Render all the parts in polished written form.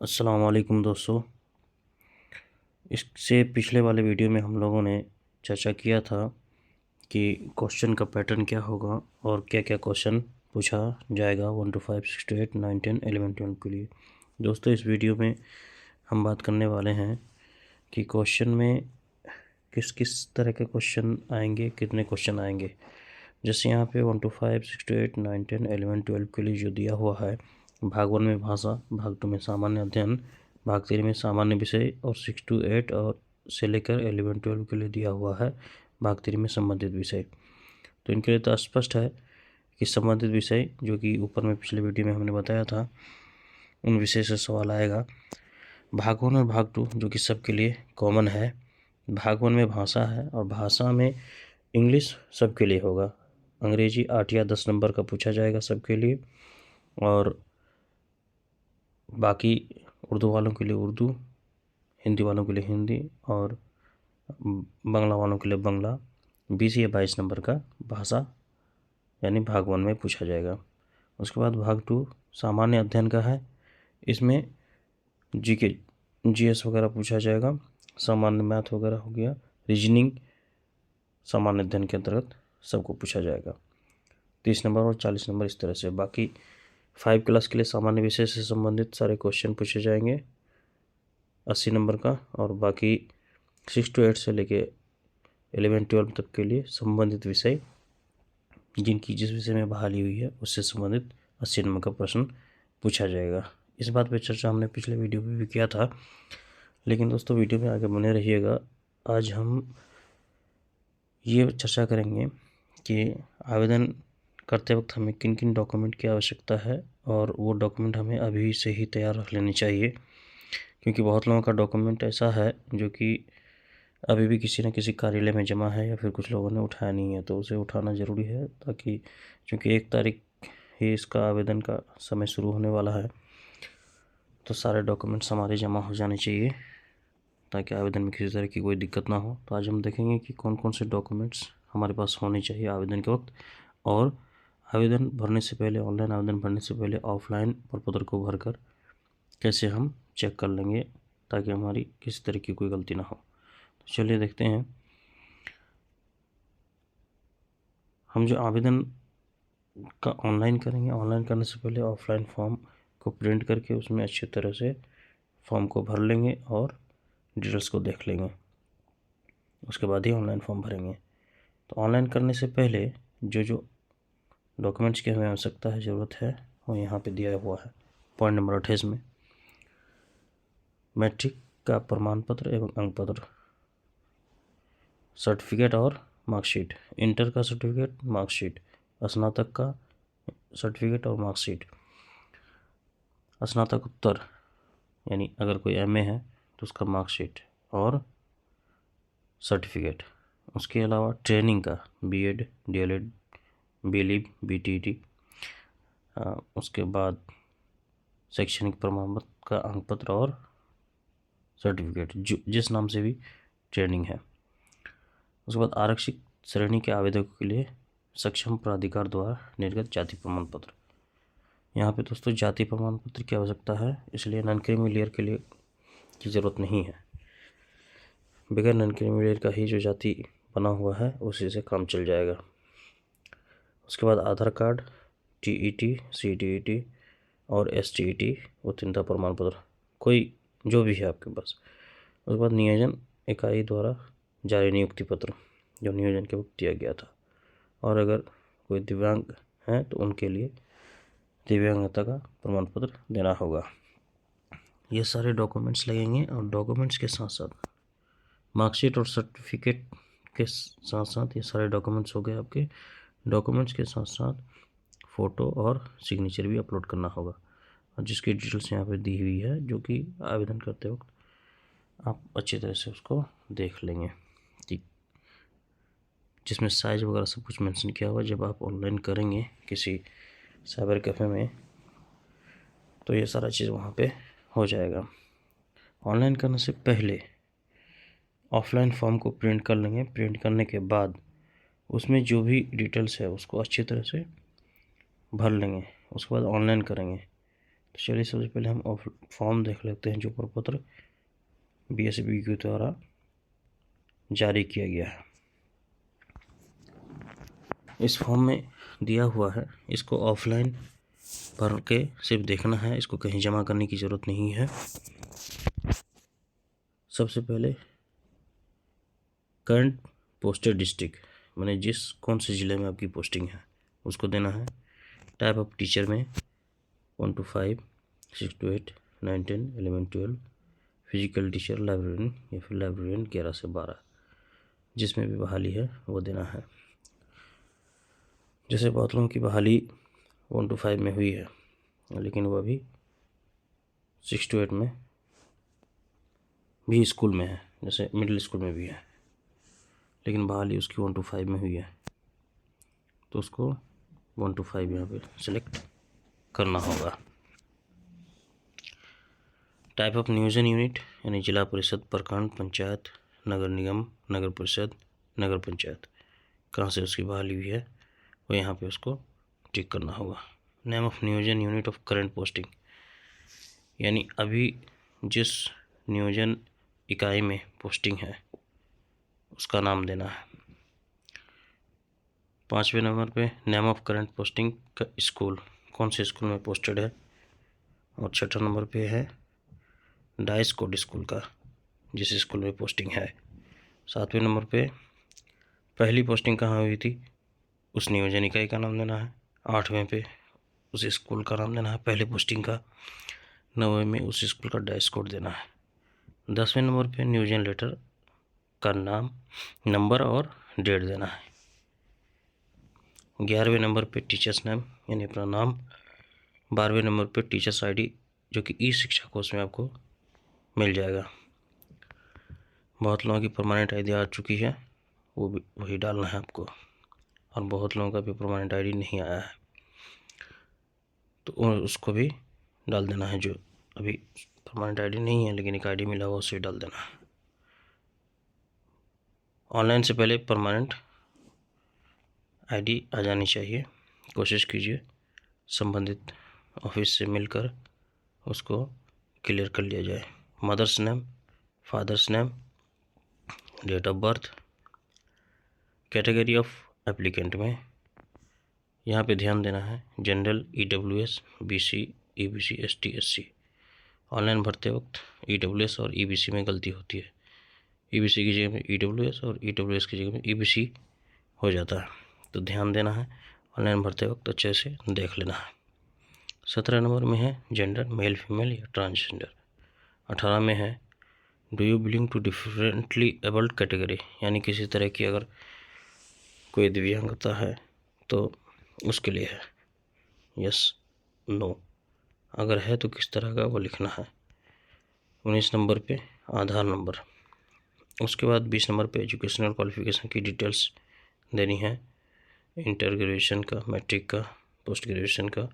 अस्सलाम वालेकुम दोस्तों। इससे पिछले वाले वीडियो में हम लोगों ने चर्चा किया था कि क्वेश्चन का पैटर्न क्या होगा और क्या क्या क्वेश्चन पूछा जाएगा 1 to 5 6 to 8 9 10 11 12 के लिए। दोस्तों, इस वीडियो में हम बात करने वाले हैं कि क्वेश्चन में किस किस तरह के क्वेश्चन आएंगे, कितने क्वेश्चन आएंगे। जैसे यहाँ पे 1 to 5 6 to 8 9 10 11 12 के लिए जो दिया हुआ है, भाग 1 में भाषा, भाग 2 में सामान्य अध्ययन, भाग 3 में सामान्य विषय और 6 to 8 और से लेकर 11 12 के लिए दिया हुआ है भाग 3 में संबंधित विषय। तो इनके लिए तो स्पष्ट है कि संबंधित विषय, जो कि ऊपर में पिछले वीडियो में हमने बताया था, उन विषय से सवाल आएगा। भाग 1 और भाग 2 जो कि सबके लिए कॉमन है। भाग 1 में भाषा है और भाषा में इंग्लिश सबके लिए होगा। अंग्रेजी 8 या 10 नंबर का पूछा जाएगा सबके लिए, और बाकी उर्दू वालों के लिए उर्दू, हिंदी वालों के लिए हिंदी और बांग्ला वालों के लिए बांग्ला 20 या 22 नंबर का भाषा यानी भाग 1 में पूछा जाएगा। उसके बाद भाग 2 सामान्य अध्ययन का है। इसमें जीके जीएस वगैरह पूछा जाएगा, सामान्य मैथ वगैरह हो गया, रीजनिंग सामान्य अध्ययन के अंतर्गत सबको पूछा जाएगा। 30 नंबर और 40 नंबर इस तरह से। बाकी 5 क्लास के लिए सामान्य विषय से संबंधित सारे क्वेश्चन पूछे जाएंगे 80 नंबर का, और बाकी 6 to 8 से लेके 11 12 तक के लिए संबंधित विषय, जिनकी जिस विषय में बहाली हुई है उससे संबंधित 80 नंबर का प्रश्न पूछा जाएगा। इस बात पे चर्चा हमने पिछले वीडियो में भी किया था, लेकिन दोस्तों वीडियो में आगे बने रहिएगा। आज हम ये चर्चा करेंगे कि आवेदन करते वक्त हमें किन किन डॉक्यूमेंट की आवश्यकता है, और वो डॉक्यूमेंट हमें अभी से ही तैयार रख लेनी चाहिए, क्योंकि बहुत लोगों का डॉक्यूमेंट ऐसा है जो कि अभी भी किसी न किसी कार्यालय में जमा है या फिर कुछ लोगों ने उठाया नहीं है, तो उसे उठाना ज़रूरी है, ताकि चूँकि 1 तारीख ही इसका आवेदन का समय शुरू होने वाला है, तो सारे डॉक्यूमेंट्स हमारे जमा हो जाने चाहिए ताकि आवेदन में किसी तरह की कोई दिक्कत ना हो। तो आज हम देखेंगे कि कौन कौन से डॉक्यूमेंट्स हमारे पास होने चाहिए आवेदन के वक्त, और आवेदन भरने से पहले, ऑनलाइन आवेदन भरने से पहले ऑफलाइन प्रपत्र को भरकर कैसे हम चेक कर लेंगे ताकि हमारी किसी तरह की कोई गलती ना हो। तो चलिए देखते हैं। हम जो आवेदन का ऑनलाइन करेंगे, ऑनलाइन करने से पहले ऑफलाइन फॉर्म को प्रिंट करके उसमें अच्छी तरह से फॉर्म को भर लेंगे और डिटेल्स को देख लेंगे, उसके बाद ही ऑनलाइन फॉर्म भरेंगे। तो ऑनलाइन करने से पहले जो जो डॉक्यूमेंट्स की हमें आवश्यकता है, ज़रूरत है, वो यहाँ पे दिया हुआ है पॉइंट नंबर 28 में। मैट्रिक का प्रमाण पत्र एवं अंक पत्र, सर्टिफिकेट और मार्कशीट, इंटर का सर्टिफिकेट, मार्कशीट, स्नातक का सर्टिफिकेट और मार्कशीट, स्नातकोत्तर यानी अगर कोई एमए है तो उसका मार्कशीट और सर्टिफिकेट। उसके अलावा ट्रेनिंग का बीएड, डीएलएड, बीलीड, बीटीटी, उसके बाद शैक्षणिक प्रमाण पत्र का अंक पत्र और सर्टिफिकेट, जो जिस नाम से भी ट्रेनिंग है। उसके बाद आरक्षित श्रेणी के आवेदकों के लिए सक्षम प्राधिकार द्वारा निर्गत जाति प्रमाण पत्र। यहाँ पे दोस्तों जाति प्रमाण पत्र की आवश्यकता है, इसलिए नॉन क्रीमी लेयर के लिए की ज़रूरत नहीं है। बगैर नॉन क्रीमी लेयर का ही जो जाति बना हुआ है उसी से काम चल जाएगा। उसके बाद आधार कार्ड, टीईटी, सीटीईटी और एसटीईटी उत्तीर्णता प्रमाण पत्र, कोई जो भी है आपके पास। उसके बाद नियोजन इकाई द्वारा जारी नियुक्ति पत्र, जो नियोजन के वक्त दिया गया था, और अगर कोई दिव्यांग हैं तो उनके लिए दिव्यांगता का प्रमाण पत्र देना होगा। ये सारे डॉक्यूमेंट्स लगेंगे, और डॉक्यूमेंट्स के साथ साथ मार्कशीट और सर्टिफिकेट के साथ साथ ये सारे डॉक्यूमेंट्स हो गए आपके। डॉक्यूमेंट्स के साथ साथ फ़ोटो और सिग्नेचर भी अपलोड करना होगा, और जिसकी डिटेल्स यहाँ पे दी हुई है, जो कि आवेदन करते वक्त आप अच्छी तरह से उसको देख लेंगे, ठीक, जिसमें साइज़ वगैरह सब कुछ मेंशन किया हुआ। जब आप ऑनलाइन करेंगे किसी साइबर कैफ़े में तो ये सारा चीज़ वहाँ पे हो जाएगा। ऑनलाइन करने से पहले ऑफलाइन फॉर्म को प्रिंट कर लेंगे। प्रिंट करने के बाद उसमें जो भी डिटेल्स है उसको अच्छी तरह से भर लेंगे। उसके बाद ऑनलाइन करेंगे। तो चलिए सबसे पहले हम फॉर्म देख लेते हैं जो प्रपत्र BSB के द्वारा जारी किया गया है। इस फॉर्म में दिया हुआ है, इसको ऑफलाइन भर के सिर्फ देखना है, इसको कहीं जमा करने की ज़रूरत नहीं है। सबसे पहले करंट पोस्टेड डिस्ट्रिक्ट, माने जिस कौन से ज़िले में आपकी पोस्टिंग है उसको देना है। टाइप ऑफ टीचर में 1 to 5, 6 to 8, 9, 10, 11, 12, physical teacher, librarian या फिर लाइब्रेरियन 11 से 12, जिसमें भी बहाली है वो देना है। जैसे बहुत लोगों की बहाली 1 to 5 में हुई है, लेकिन वो अभी 6 to 8 में भी स्कूल में है, जैसे मिडिल स्कूल में भी है, लेकिन बहाली उसकी 1 to 5 में हुई है, तो उसको 1 to 5 यहाँ पे सिलेक्ट करना होगा। टाइप ऑफ नियोजन यूनिट, यानी जिला परिषद, प्रखंड, पंचायत, नगर निगम, नगर परिषद, नगर पंचायत, कहाँ से उसकी बहाली हुई है वो यहाँ पे उसको टिक करना होगा। नेम ऑफ नियोजन यूनिट ऑफ करंट पोस्टिंग, यानी अभी जिस नियोजन इकाई में पोस्टिंग है उसका नाम देना है। 5वें नंबर पे नेम ऑफ करंट पोस्टिंग का स्कूल, कौन से स्कूल में पोस्टेड है। और 6ठा नंबर पे है डाइस कोड स्कूल का, जिस स्कूल में पोस्टिंग है। 7वें नंबर पे पहली पोस्टिंग कहाँ हुई थी उस नियोजन इकाई का नाम देना है। 8वें पे उस स्कूल का नाम देना है पहले पोस्टिंग का। 9वें में उस स्कूल का डाइस कोड देना है। 10वें नंबर पे नियोजन लेटर का नाम, नंबर और डेट देना है। 11वें नंबर पे टीचर्स नेम, यानी अपना नाम। 12वें नंबर पे टीचर्स आईडी, जो कि ई शिक्षा कोष में आपको मिल जाएगा। बहुत लोगों की परमानेंट आईडी आ चुकी है, वो भी वही डालना है आपको, और बहुत लोगों का भी परमानेंट आईडी नहीं आया है, तो उसको भी डाल देना है। जो अभी परमानेंट आईडी नहीं है लेकिन एक आईडी मिला हुआ उसे डाल देना है। ऑनलाइन से पहले परमानेंट आईडी आ जानी चाहिए, कोशिश कीजिए संबंधित ऑफिस से मिलकर उसको क्लियर कर लिया जाए। Mother's name, father's name, date of birth. Category of applicant में यहाँ पे ध्यान देना है general, EWS, BC, EBC, ST, SC। Online भरते वक्त EWS और EBC में गलती होती है, EBC की जगह में EWS और EWS की जगह में EBC हो जाता है, तो ध्यान देना है ऑनलाइन भरते वक्त, अच्छे से देख लेना है। 17 नंबर में है जेंडर, मेल, फीमेल या ट्रांसजेंडर। 18 में है do you belong to differently abled category, यानी किसी तरह की अगर कोई दिव्यांगता है तो उसके लिए है, यस, नो, अगर है तो किस तरह का वो लिखना है। 19 नंबर पे आधार नंबर। उसके बाद 20 नंबर पे एजुकेशनल क्वालिफिकेशन की डिटेल्स देनी है, इंटर ग्रेजुएशन का, मैट्रिक का, पोस्ट ग्रेजुएशन का,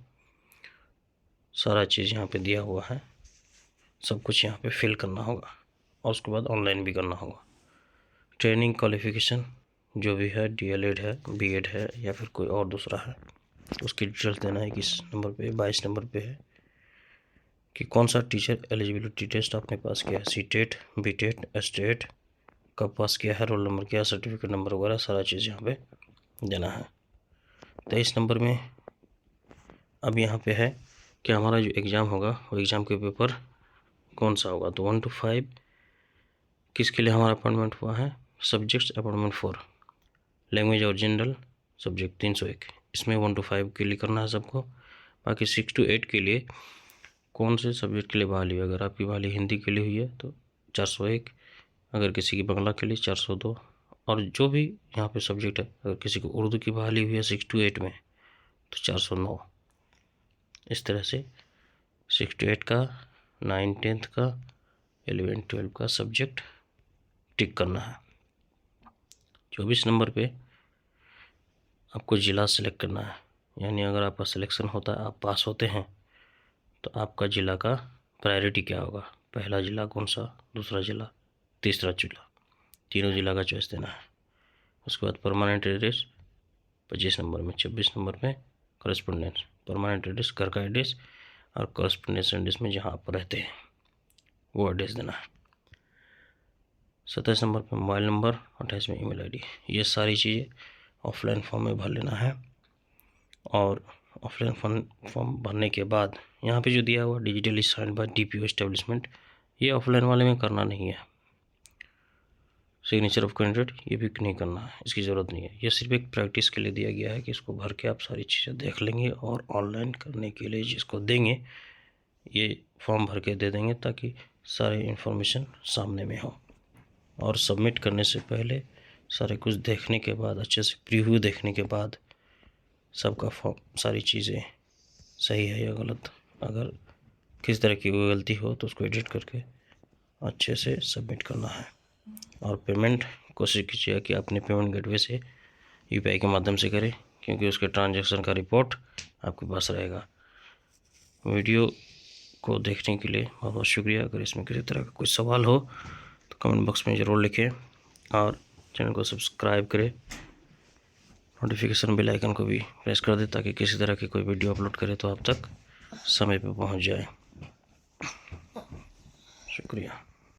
सारा चीज़ यहाँ पे दिया हुआ है, सब कुछ यहाँ पे फिल करना होगा, और उसके बाद ऑनलाइन भी करना होगा। ट्रेनिंग क्वालिफिकेशन जो भी है, DLED है, BEd है या फिर कोई और दूसरा है, उसकी डिटेल्स देना है। किस नंबर पे, 22 नंबर पे है कि कौन सा टीचर एलिजिबिलिटी टेस्ट आपने पास किया है, CTET, BTET, STET, कब पास किया है, रोल नंबर क्या, सर्टिफिकेट नंबर वगैरह सारा चीज़ यहाँ पे देना है। 23 नंबर में अब यहाँ पे है कि हमारा जो एग्ज़ाम होगा वो एग्ज़ाम के पेपर कौन सा होगा। तो 1 to 5 किसके लिए हमारा अपॉइंटमेंट हुआ है, सब्जेक्ट्स अपॉइंटमेंट 4, लैंग्वेज और जनरल सब्जेक्ट 301, इसमें 1 to 5 के लिए करना है सबको। बाकी 6 to 8 के लिए कौन से सब्जेक्ट के लिए बहाली है, अगर आपकी बहाली हिंदी के लिए हुई है तो 401, अगर किसी की बांग्ला के लिए 402, और जो भी यहाँ पे सब्जेक्ट है, अगर किसी को उर्दू की बहाली हुई है 6 to 8 में तो 409। इस तरह से 6 to 8 का, 9, 10 का, 11, 12 का सब्जेक्ट टिक करना है। 24 नंबर पे आपको ज़िला सेलेक्ट करना है, यानी अगर आपका सिलेक्शन होता है, आप पास होते हैं, तो आपका ज़िला का प्रायोरिटी क्या होगा, पहला ज़िला कौन सा, दूसरा ज़िला, तीसरा ज़िला, तीनों ज़िला का चॉइस देना है। उसके बाद परमानेंट एड्रेस 25 नंबर में। 26 नंबर में करस्पोंडेंस, परमानेंट एड्रेस घर का एड्रेस और कॉरेस्पॉन्डेंस एड्रेस में जहाँ आप रहते हैं वो एड्रेस देना है। 27 नंबर पे मोबाइल नंबर, 28 में ईमेल आईडी। ये सारी चीज़ें ऑफलाइन फॉर्म में भर लेना है। और ऑफलाइन फॉर्म भरने के बाद यहाँ पे जो दिया हुआ digitally signed by DPO establishment, ये ऑफलाइन वाले में करना नहीं है। सिग्नेचर ऑफ कैंडिडेट ये भी नहीं करना है, इसकी ज़रूरत नहीं है। ये सिर्फ एक प्रैक्टिस के लिए दिया गया है कि इसको भर के आप सारी चीज़ें देख लेंगे और ऑनलाइन करने के लिए जिसको देंगे ये फॉर्म भर के दे देंगे ताकि सारे इन्फॉर्मेशन सामने में हो। और सबमिट करने से पहले सारे कुछ देखने के बाद, अच्छे से प्रीव्यू देखने के बाद सबका फॉर्म सारी चीज़ें सही है या गलत, अगर किस तरह की कोई गलती हो तो उसको एडिट करके अच्छे से सबमिट करना है। और पेमेंट कोशिश कीजिएगा कि अपने पेमेंट गेटवे से UPI के माध्यम से करें, क्योंकि उसके ट्रांजैक्शन का रिपोर्ट आपके पास रहेगा। वीडियो को देखने के लिए बहुत बहुत शुक्रिया। अगर इसमें किसी तरह का कोई सवाल हो तो कमेंट बॉक्स में ज़रूर लिखें और चैनल को सब्सक्राइब करें, नोटिफिकेशन बेल आइकन को भी प्रेस कर दें ताकि किसी तरह की कोई वीडियो अपलोड करें तो आप तक समय पर पहुंच जाए। शुक्रिया।